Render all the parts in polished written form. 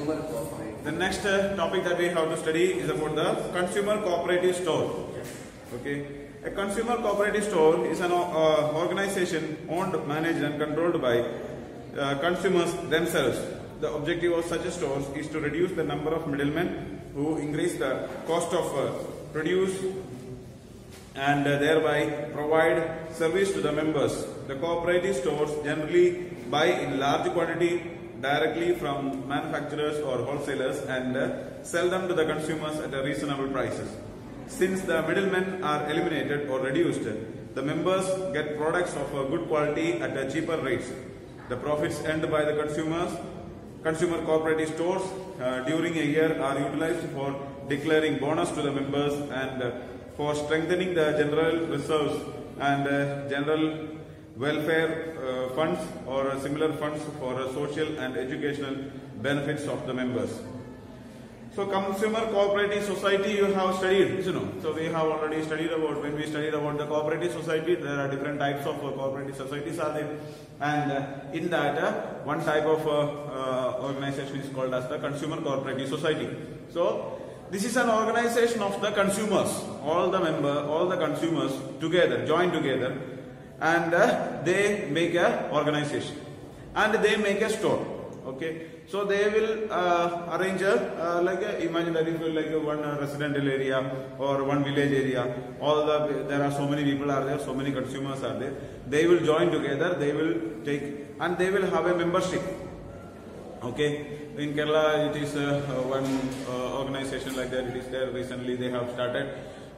consumer cooperative. The next topic that we have to study is about the consumer cooperative store. Okay, a consumer cooperative store is an organization owned, managed, and controlled by consumers themselves. The objective of such stores is to reduce the number of middlemen who increase the cost of produce and thereby provide service to the members. The cooperative stores generally buy in large quantity directly from manufacturers or wholesalers and sell them to the consumers at a reasonable prices. Since the middlemen are eliminated or reduced, the members get products of good quality at a cheaper rates. The profits earned by the consumer cooperative stores during a year are utilized for declaring bonus to the members and for strengthening the general reserves and general welfare funds or similar funds for social and educational benefits of the members. So consumer cooperative society you have studied, So we have already studied about, when we studied about the cooperative society, there are different types of cooperative societies are there. And in that one type of organization is called as the consumer cooperative society. So this is an organization of the consumers, all the consumers together, join together, and they make a organization and they make a store. Okay, so they will arrange imagine that if like one residential area or one village area, there are so many people are there, so many consumers are there. They will join together, they will take and they will have a membership. Okay, in Kerala it is one organization like that. It is there recently they have started,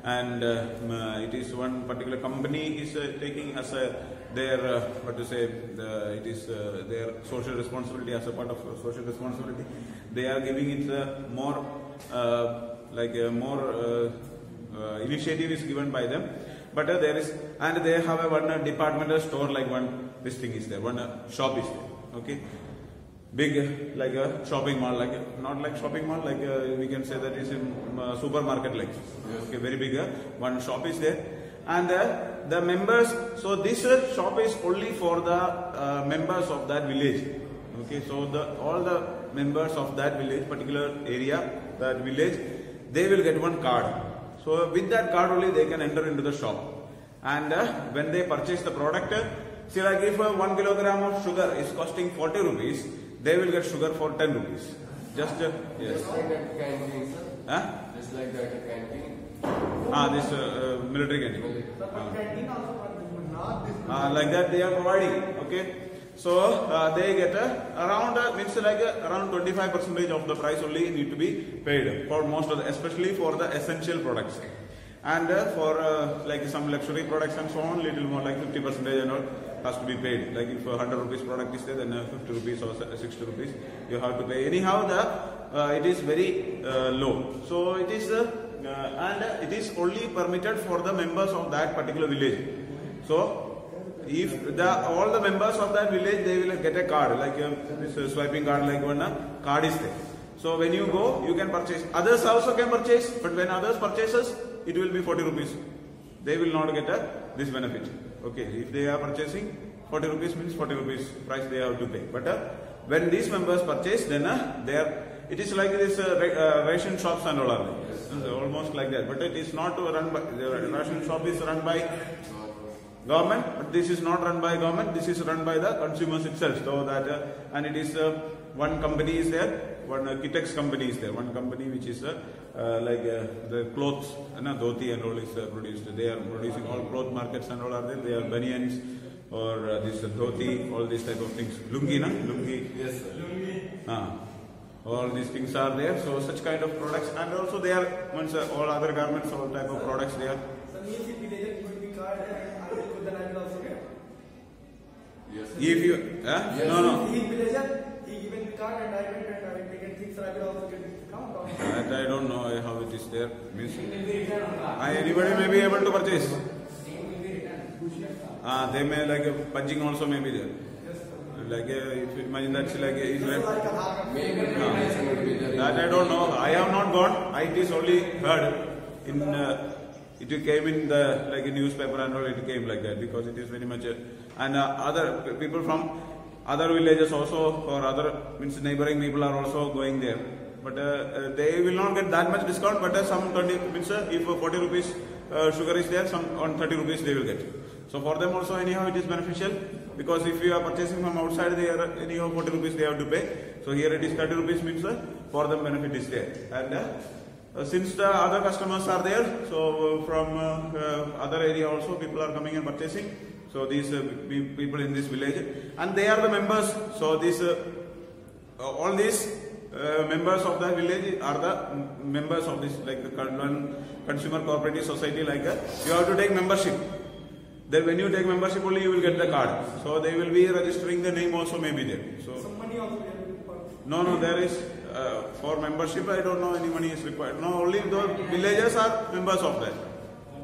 and it is one particular company is taking as their it is their social responsibility, as a part of social responsibility. They are giving it more initiative is given by them, but there is, and they have a one departmental store, like one this thing is there, one shop is there. Okay, big like a shopping mall, like not like shopping mall, like we can say that is in supermarket, like okay, very big one shop is there, and the members. So this shop is only for the members of that village. Okay, so all the members of that village, particular area, that village, they will get one card. So with that card only they can enter into the shop, and when they purchase the product, see, like if 1 kilogram of sugar is costing 40 rupees, they will get sugar for 10 rupees. Just yes. Just like that canteen, sir. Huh? Just like that canteen. This military canteen. Like that they are providing. Okay, so they get around means like around 25% of the price only need to be paid for most of the, especially for the essential products, and for like some luxury products and so on, little more like 50% and all has to be paid. Like if 100 rupees product is there, then 50 rupees or 60 rupees you have to pay. Anyhow, it is very low. So it is and it is only permitted for the members of that particular village. So if all the members of that village, they will get a card, like this swiping card, like one card is there. So when you go, you can purchase. Others also can purchase, but when others purchases, it will be 40 rupees. They will not get this benefit. Okay, if they are purchasing 40 rupees means 40 rupees price they have to pay. But when these members purchase, then it is like this ration shops and all are there. Almost like that. But it is not run by, the ration shop is run by government, but this is not run by government, this is run by the consumers itself. So that and it is one company is there, one Kitex company is there, one company which is like the clothes, dhoti and all is produced. They are producing all cloth markets and all are there. They are banians or this dhoti, all these type of things. Lungi, lungi. Yes, sir. Lungi. All these things are there. So such kind of products, and also they are once all other garments, all type of products they are. Yes, if you, yes. No. He given the card and I went and I taken things, so I will also get discount. That I don't know how it is there. Means, anybody may be able to purchase. They may like punching also may be there. Like if you imagine that's like Israel. That I don't know. I have not gone. It is only heard in. It came in the newspaper and all. It came like that because it is very much and other people from other villages also, or other means neighboring people are also going there. But they will not get that much discount. But some 20 means if 40 rupees sugar is there, some on 30 rupees they will get. So for them also anyhow it is beneficial, because if you are purchasing from outside, they are anyhow 40 rupees they have to pay. So here it is 30 rupees means for them benefit is there. And since the other customers are there, so from other area also people are coming and purchasing. So these people in this village, and they are the members. So these all these members of the village are the members of this, like the consumer cooperative society. Like you have to take membership. Then when you take membership only you will get the card. So they will be registering the name also may be there. So Some money also no, there is for membership I don't know any money is required. No, only the villagers are members of that.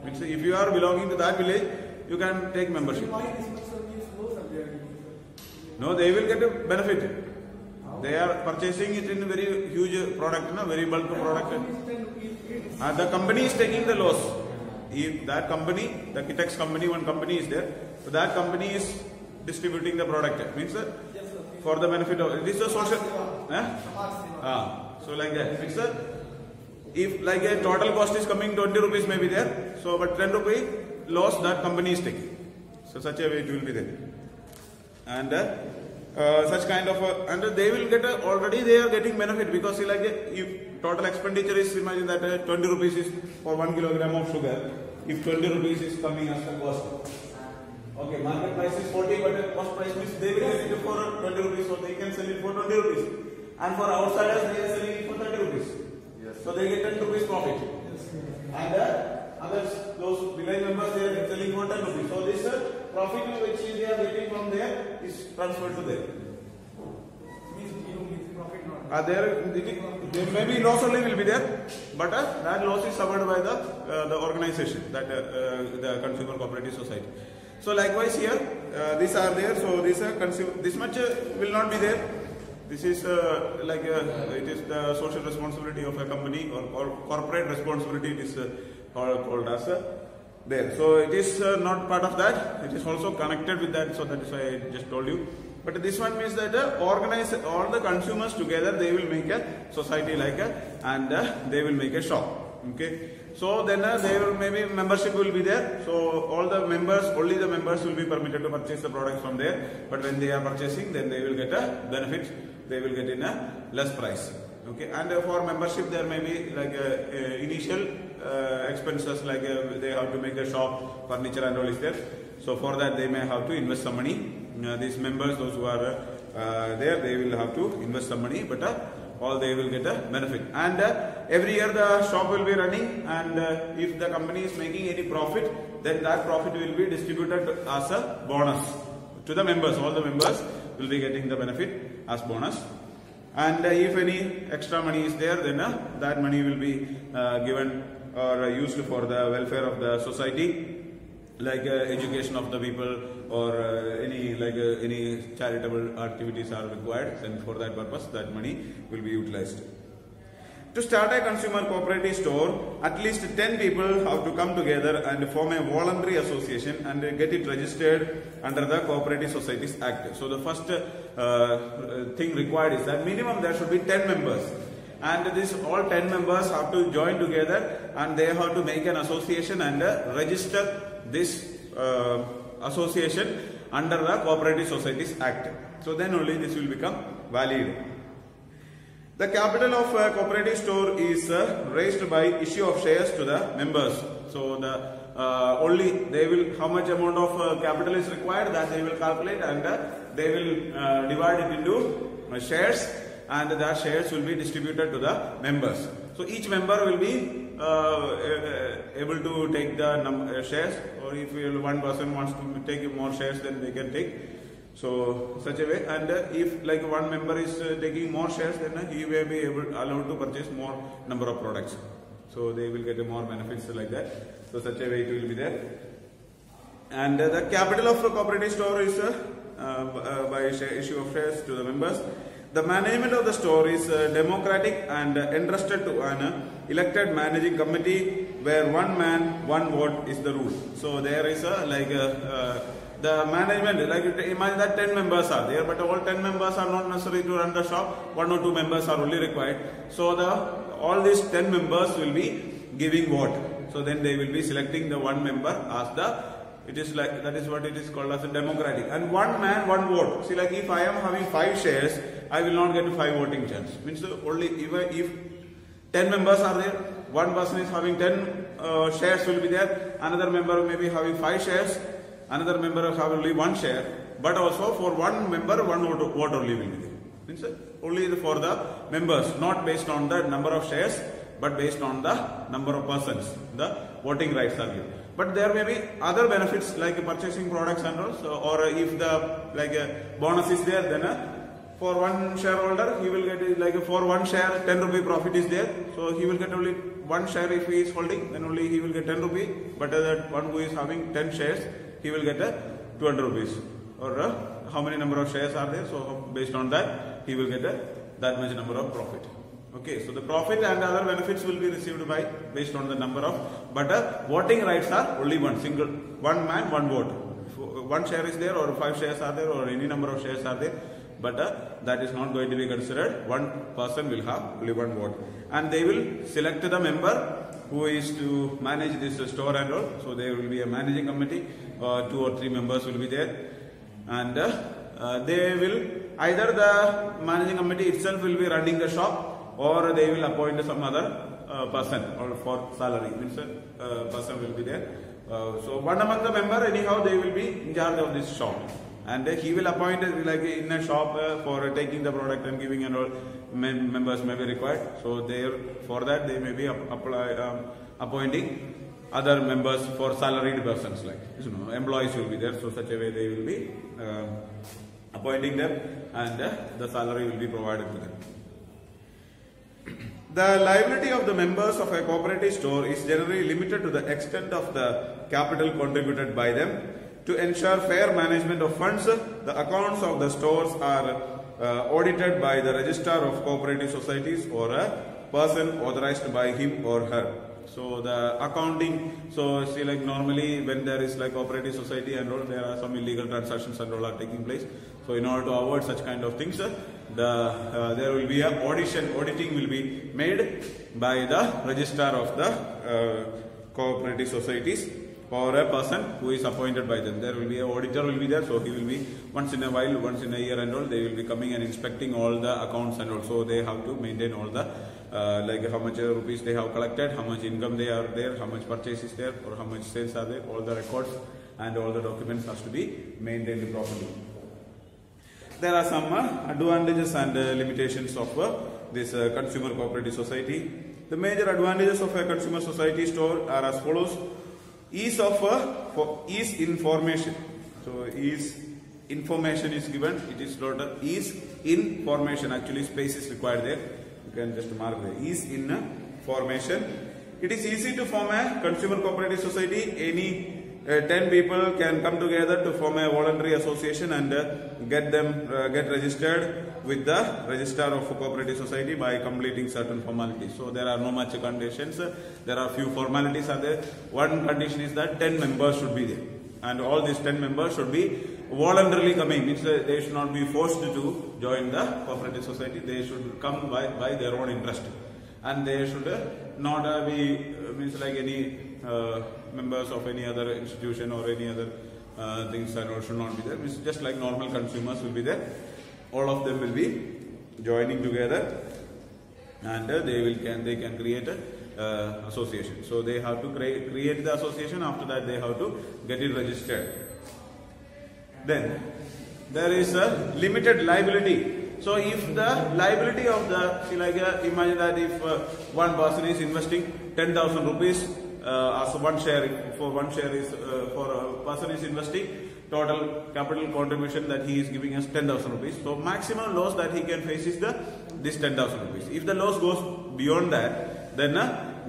Means if you are belonging to that village, you can take membership. Why this much service flows are there? No, they will get a benefit. They are purchasing it in a very huge product, no, very bulk product. The company is taking the loss. If that company, the Kitex company, one company is there, so that company is distributing the product. Means for the benefit of it is a social. So like that. Means if like a total cost is coming 20 rupees may be there. So but 10 rupee loss that company is taking. So such a way it will be there. And such kind of and they will get already they are getting benefit, because like if total expenditure is, imagine that 20 rupees is for 1 kilogram of sugar. If 20 rupees is coming as the cost, okay, market price is 40, but the cost price means they will get it for 20 rupees, so they can sell it for 20 rupees. And for outsiders they are selling it for 30 rupees. Yes. So they get 10 rupees profit. And others, those village members, they are selling for 10 rupees. So this profit which they are getting from there is transferred to them. There may be loss only will be there, but that loss is covered by the organization, that the consumer cooperative society. So likewise here, these are there. So this much will not be there. This is like it is the social responsibility of a company, or corporate responsibility. It is called as there. So it is not part of that. It is also connected with that. So that is why I just told you. But this one means that organize all the consumers together. They will make a society like and they will make a shop. Okay. So then they will, maybe membership will be there. So all the members, only the members will be permitted to purchase the products from there. But when they are purchasing, then they will get a benefit. They will get in a less price. Okay. And for membership, there may be like initial expenses, like they have to make a shop, furniture and all is there. So for that they may have to invest some money. These members, those who are there, they will have to invest some money, but all they will get a benefit. And every year the shop will be running, and if the company is making any profit, then that profit will be distributed as a bonus to the members. All the members will be getting the benefit as bonus. And if any extra money is there, then that money will be given or used for the welfare of the society, like education of the people, or any charitable activities are required, and for that purpose that money will be utilized. To start a consumer cooperative store, at least 10 people have to come together and form a voluntary association and get it registered under the Cooperative Societies Act. So the first thing required is that minimum there should be 10 members. And this all 10 members have to join together, and they have to make an association and register this association under the Cooperative Societies Act. So then only this will become valid. The capital of a cooperative store is raised by issue of shares to the members. So the only they will, how much amount of capital is required, that they will calculate, and they will divide it into shares, and the shares will be distributed to the members. So each member will be able to take the shares, or if one person wants to take more shares, then they can take. So such a way, and if like one member is taking more shares, then he may be allowed to purchase more number of products. So they will get more benefits like that. So such a way it will be there. And the capital of a cooperative store is by issue of shares to the members. The management of the store is democratic and entrusted to an elected managing committee, where one man, one vote is the rule. So there is the management, like imagine that 10 members are there, but all 10 members are not necessary to run the shop. 1 or 2 members are only required. So all these 10 members will be giving vote. So then they will be selecting the one member as it is like, that is what it is called as a democratic. And one man, one vote. See, like if I am having 5 shares, I will not get 5 voting chance. Means only if 10 members are there, one person is having 10 shares will be there, another member may be having 5 shares, another member will have only 1 share, but also for one member, 1 vote only will be there. Means only for the members, not based on the number of shares, but based on the number of persons, the voting rights are given. But there may be other benefits like purchasing products and all, or if the bonus is there, then for one shareholder he will get for one share 10 rupee profit is there, so he will get only one share if he is holding, then only he will get 10 rupee. But that one who is having 10 shares, he will get 200 rupees. Or how many number of shares are there? So based on that, he will get that much number of profit. Okay, so the profit and other benefits will be received based on the number of, but voting rights are only one man, one vote. If 1 share is there, or 5 shares are there, or any number of shares are there, but that is not going to be considered. One person will have only 1 vote, and they will select the member who is to manage this store and all. So there will be a managing committee, 2 or 3 members will be there, and they will either the managing committee itself will be running the shop, or they will appoint some other person or for salary. Means person will be there. So one among the member, anyhow, they will be in charge of this shop, and he will appoint like in a shop for taking the product and giving and all. Members may be required. So for that they may be appointing other members for salaried persons, like employees will be there. So such a way they will be appointing them, and the salary will be provided to them. The liability of the members of a cooperative store is generally limited to the extent of the capital contributed by them. To ensure fair management of funds, the accounts of the stores are audited by the registrar of cooperative societies or a person authorized by him or her. So the accounting, so see, like normally when there is like cooperative society and all, there are some illegal transactions and all are taking place. So in order to avoid such kind of things, there will be a auditing will be made by the registrar of the cooperative societies or a person who is appointed by them. There will be an auditor will be there, so he will be once in a while, once in a year and all, they will be coming and inspecting all the accounts, and also they have to maintain all the like how much rupees they have collected, how much income they are there, how much purchase is there, or how much sales are there. All the records and all the documents has to be maintained properly. There are some advantages and limitations of this consumer cooperative society. The major advantages of a consumer society store are as follows: ease information. So ease information is given. It is not ease information. Actually, space is required there. You can just mark there. Ease information. It is easy to form a consumer cooperative society. Any 10 people can come together to form a voluntary association and get registered with the registrar of a cooperative society by completing certain formalities. So there are no much conditions. There are few formalities are there. One condition is that 10 members should be there, and all these 10 members should be voluntarily coming. Means they should not be forced to join the cooperative society. They should come by their own interest, and they should not be means like any members of any other institution or any other things and all should not be there. It's just like normal consumers will be there. All of them will be joining together, and they can create a association. So they have to create the association. After that, they have to get it registered. Then there is a limited liability. So if the liability of the, imagine that if one person is investing 10,000 rupees as one share, for one share is for a person is investing, total capital contribution that he is giving us 10,000 rupees. So maximum loss that he can face is this 10,000 rupees. If the loss goes beyond that, then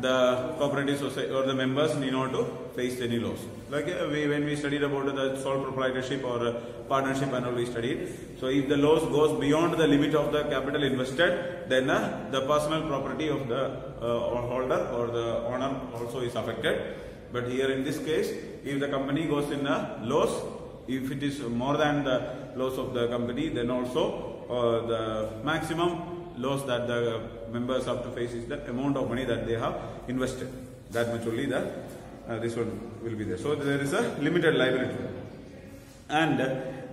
the cooperative society or the members need not to face any loss. Like when we studied about the sole proprietorship or partnership and all we studied. So if the loss goes beyond the limit of the capital invested, then the personal property of the holder or the owner also is affected. But here in this case, if the company goes in a loss, if it is more than the loss of the company, then also the maximum loss that the members have to face is the amount of money that they have invested. That much only the this one will be there. So there is a limited liability. And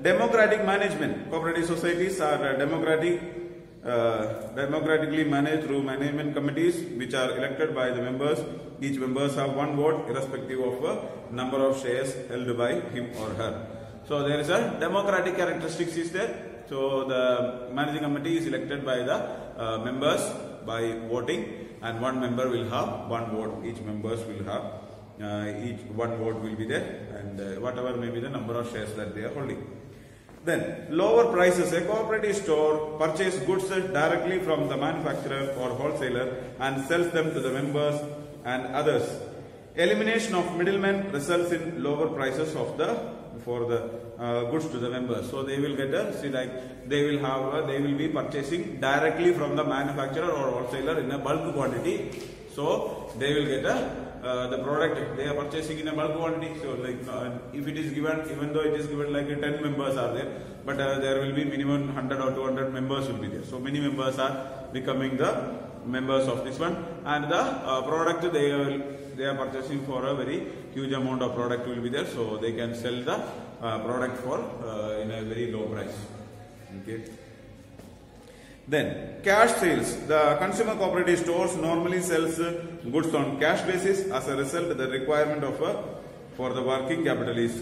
democratic management. Cooperative societies are democratically managed through management committees which are elected by the members. Each members have one vote irrespective of number of shares held by him or her. So there is a democratic characteristics is there. So the managing committee is elected by the members by voting, and one member will have one vote. Each members will have each one vote will be there, and whatever may be the number of shares that they are holding. Then lower prices. A cooperative store purchases goods directly from the manufacturer or wholesaler and sells them to the members and others. Elimination of middlemen results in lower prices of the goods to the members. So they will get they will be purchasing directly from the manufacturer or wholesaler in a bulk quantity. So they will get the product they are purchasing in a bulk quantity. So if it is given, even though it is given like 10 members are there, but there will be minimum 100 or 200 members will be there. So many members are becoming the members of this one, and the product they are purchasing for a very huge amount of product will be there. So they can sell the product for in a very low price. Okay. Then cash sales. The consumer cooperative stores normally sells goods on cash basis. As a result, the requirement of for the working capital is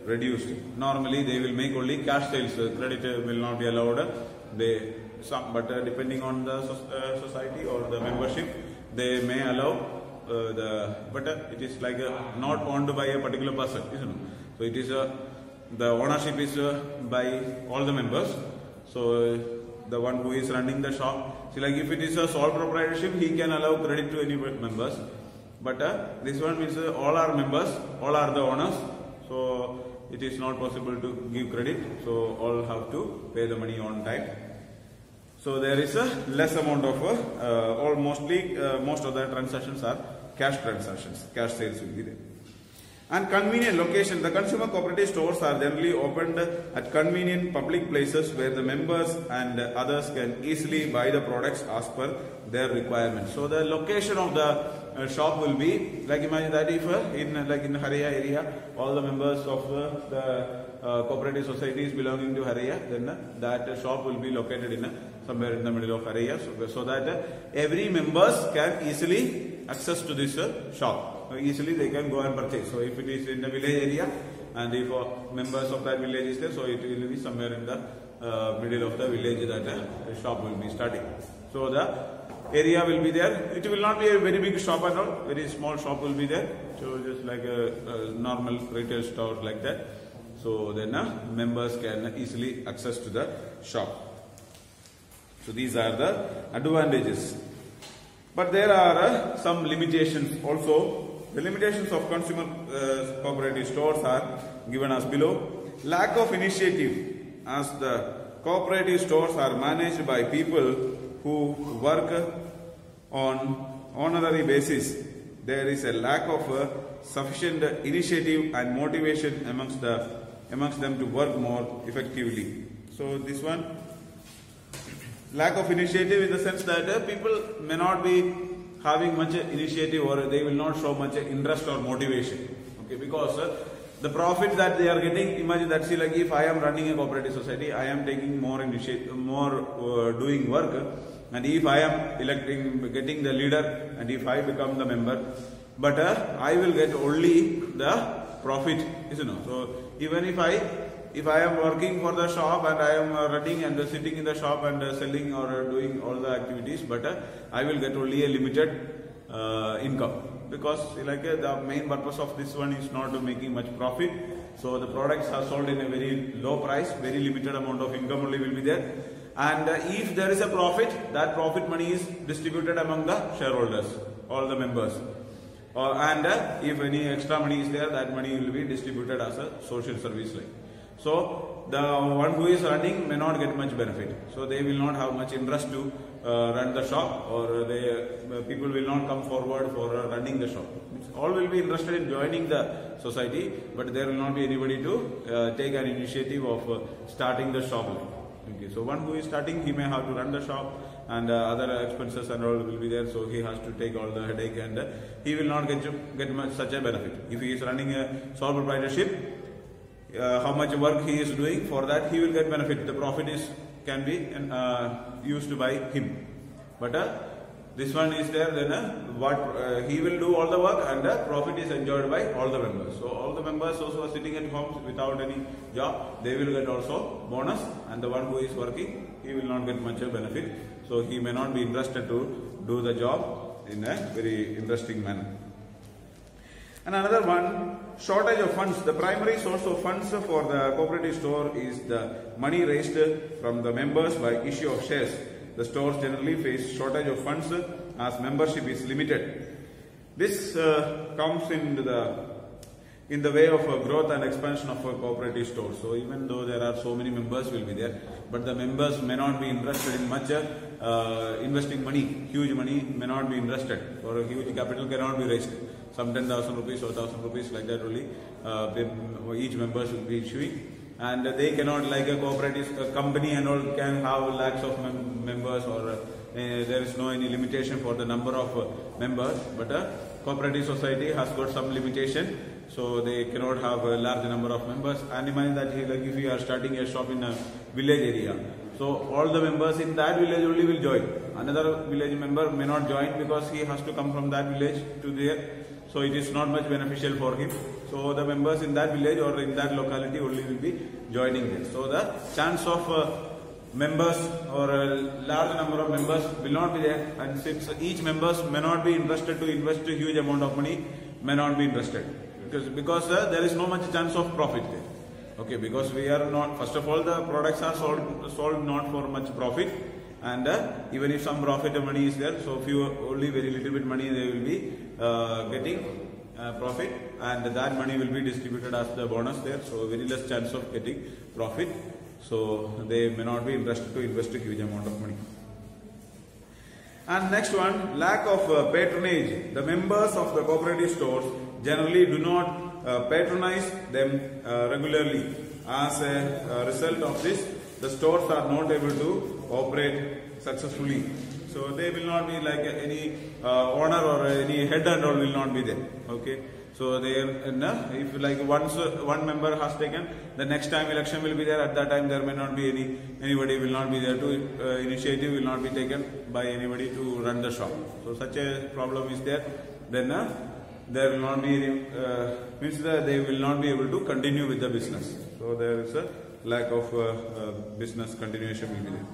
reduced. Normally, they will make only cash sales. Credit will not be allowed. But depending on the society or the membership, they may allow but it is like not owned by a particular person, isn't it? So it is the ownership is by all the members. So the one who is running the shop, see, like if it is a sole proprietorship, he can allow credit to any members. But this one means all are members, all are the owners. So it is not possible to give credit. So all have to pay the money on time. So there is a less amount of most of the transactions are cash transactions. Cash sales will be there. And convenient location. The consumer cooperative stores are generally opened at convenient public places where the members and others can easily buy the products as per their requirements. So the location of the shop will be like, imagine that if in Haraya area all the members of the cooperative society is belonging to Haraya, then that shop will be located in somewhere in the middle of Haraya, so that every members can easily access to this shop. Easily they can go and purchase. So if it is in the village area, and if members of that village is there, so it will be somewhere in the middle of the village that the shop will be starting. So the area will be there. It will not be a very big shop at all. Very small shop will be there. So just like a normal retail store like that. So then members can easily access to the shop. So these are the advantages. But there are some limitations also. The limitations of consumer cooperative stores are given as below. Lack of initiative, as the cooperative stores are managed by people who work on honorary basis. There is a lack of sufficient initiative and motivation amongst them to work more effectively. So this one, lack of initiative in the sense that people may not be having much initiative, or they will not show much interest or motivation. Okay, because the profit that they are getting, imagine that, see, like if I am running a cooperative society, I am taking more initiative, more doing work, and if I am getting the leader, and if I become the member, but I will get only the profit, isn't it? So even if I am working for the shop and I am running and sitting in the shop and selling or doing all the activities, but I will get only a limited income, because like the main purpose of this one is not making much profit. So the products are sold in a very low price, very limited amount of income only will be there. And if there is a profit, that profit money is distributed among the shareholders, all the members. And if any extra money is there, that money will be distributed as a social service like. So the one who is running may not get much benefit. So they will not have much interest to run the shop, or people will not come forward for running the shop. all will be interested in joining the society, but there will not be anybody to take an initiative of starting the shop. Okay, so one who is starting, he may have to run the shop, and other expenses and all will be there, so he has to take all the headache, and he will not get much such a benefit. If he is running a sole proprietorship, how much work he is doing, for that he will get benefit. The profit can be used by him. But this one is there, then he will do all the work, and profit is enjoyed by all the members. So all the members also are sitting at home without any job, they will get also bonus, and the one who is working, he will not get much of benefit. So he may not be interested to do the job in a very interesting manner. And another one, shortage of funds. The primary source of funds for the cooperative store is the money raised from the members by issue of shares. The stores generally face shortage of funds as membership is limited. This comes in the way of growth and expansion of a cooperative store. So even though there are so many members will be there, but the members may not be interested in much investing money, huge money may not be interested, or a huge capital cannot be raised. Some 10,000 rupees or 1,000 rupees like that only each member should be issuing. And they cannot, like a cooperative company and all, can have lakhs of members, or there is no any limitation for the number of members. But a cooperative society has got some limitation, so they cannot have a large number of members. And imagine that like if you are starting a shop in a village area, so all the members in that village only will join. Another village member may not join because he has to come from that village to there. So it is not much beneficial for him. So the members in that village or in that locality only will be joining this. So the chance of members or a large number of members will not be there. And since each members may not be interested to invest a huge amount of money, may not be interested. Because there is no much chance of profit there. Okay, because we are not, first of all, the products are sold not for much profit. And even if some profit money is there, so few only very little bit money they will be getting profit, and that money will be distributed as the bonus there. So very less chance of getting profit. So they may not be interested to invest a huge amount of money. And next one, lack of patronage. The members of the cooperative stores generally do not patronize them regularly. As a result of this, the stores are not able to operate successfully. So they will not be like any owner or any head and all will not be there. Okay. So they if like once one member has taken, the next time election will be there. At that time there may not be anybody will not be there to initiative will not be taken by anybody to run the shop. So such a problem is there. Then there will not be means that they will not be able to continue with the business. So there is a lack of business continuation will be there.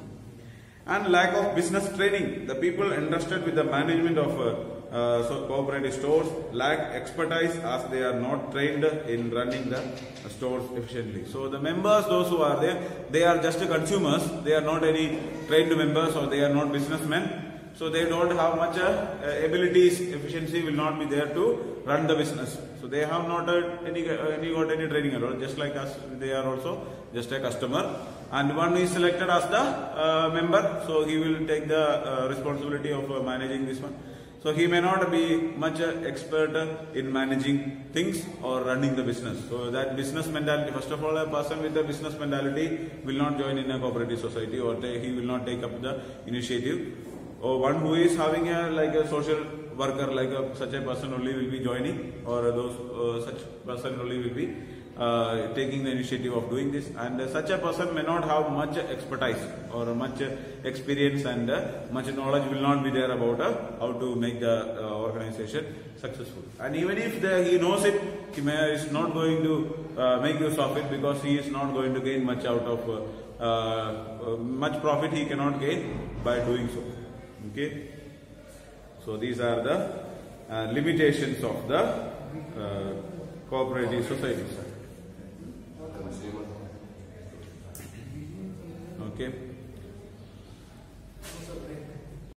And lack of business training. The people entrusted with the management of cooperative stores lack expertise as they are not trained in running the stores efficiently. So the members, those who are there, they are just consumers. They are not any trained members or they are not businessmen. So they don't have much abilities, efficiency will not be there to run the business. So they have not got any training at all. Just like us, they are also just a customer. And one is selected as the member, so he will take the responsibility of managing this one. So he may not be much expert in managing things or running the business. So that business mentality, first of all, a person with a business mentality will not join in a cooperative society, or he will not take up the initiative. Or one who is having a social worker, like such a person only will be joining, or those such person only will be taking the initiative of doing this. And such a person may not have much expertise or much experience, and much knowledge will not be there about how to make the organization successful. And even if he knows it, he is not going to make use of it, because he is not going to gain much out of much profit he cannot gain by doing so. Okay, so these are the limitations of the cooperative society. Okay.